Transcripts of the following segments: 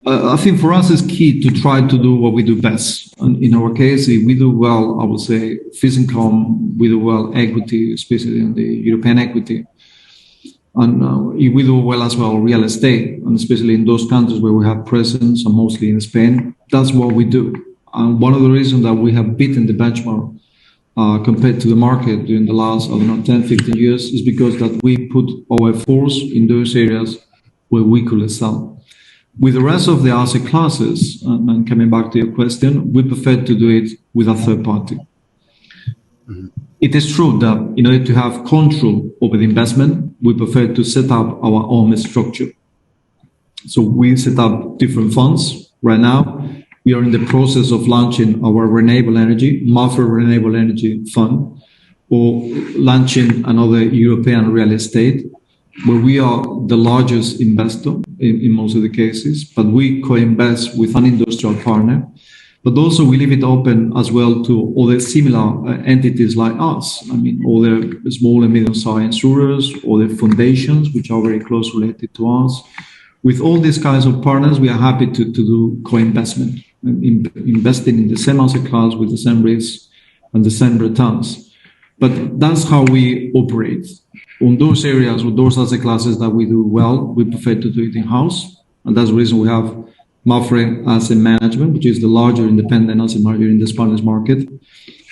I think for us it's key to try to do what we do best. And in our case, if we do well, I would say fixed income, we do well equity, especially in the European equity. And if we do well as well real estate, and especially in those countries where we have presence, and mostly in Spain, that's what we do. And one of the reasons that we have beaten the benchmark compared to the market during the last, 10, 15 years is because that we put our efforts in those areas where we could excel. With the rest of the asset classes, and coming back to your question, we prefer to do it with a third party. Mm-hmm. It is true that in order to have control over the investment, we prefer to set up our own structure. So we set up different funds. Right now, we are in the process of launching our renewable energy, Mafre Renewable Energy Fund, or launching another European real estate, where we are the largest investor in most of the cases, but we co-invest with an industrial partner. But also we leave it open as well to other similar entities like us. I mean, other small and medium-sized insurers, other foundations, which are very close related to us. With all these kinds of partners, we are happy to do co-investment, investing in the same asset class with the same risks and the same returns. But that's how we operate. On those areas, with those asset classes that we do well, we prefer to do it in-house. And that's the reason we have Mafre Asset Management, which is the larger independent asset manager in the Spanish market.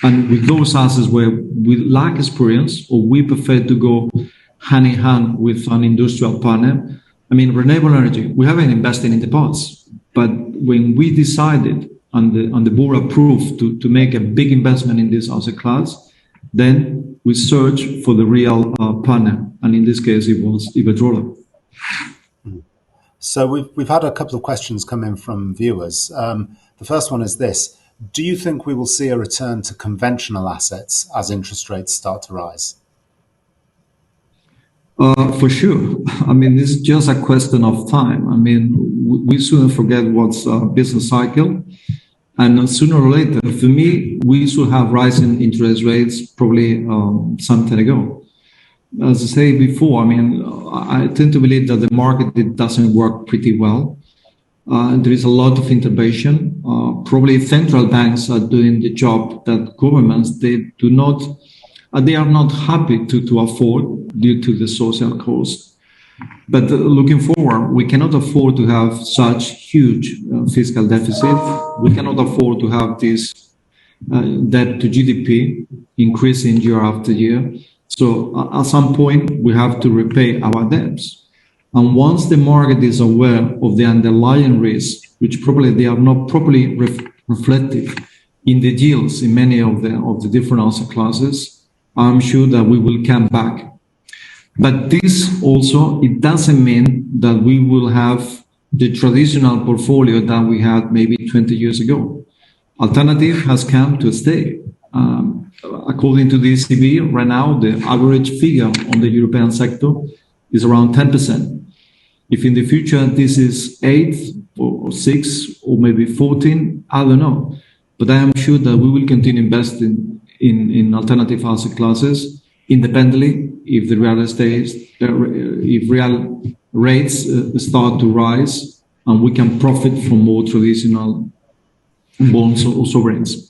And with those assets where we lack experience, or we prefer to go hand in hand with an industrial partner. I mean, renewable energy, we haven't invested in the past, but when we decided and the board approved to make a big investment in this asset class, then we search for the real partner, and in this case, it was Iberdrola. So we've had a couple of questions come in from viewers. The first one is this: do you think we will see a return to conventional assets as interest rates start to rise? For sure. I mean, this is just a question of time. I mean, we shouldn't forget what's a business cycle. And sooner or later, for me, we should have rising interest rates probably some time ago. As I said before, I mean, I tend to believe that the market it doesn't work pretty well. There is a lot of intervention. Probably central banks are doing the job that governments, they are not happy to afford due to the social cost. But looking forward, we cannot afford to have such huge fiscal deficit. We cannot afford to have this debt to GDP increasing year after year. So at some point, we have to repay our debts. And once the market is aware of the underlying risks, which probably they are not properly reflected in the yields in many of the different asset classes, I'm sure that we will come back. But this also, it doesn't mean that we will have the traditional portfolio that we had maybe 20 years ago. Alternative has come to stay. According to the ECB, right now, the average figure on the European sector is around 10%. If in the future this is 8 or 6 or maybe 14, I don't know. But I am sure that we will continue investing in alternative asset classes independently if the real estate, if real rates start to rise and we can profit from more traditional bonds or sovereigns.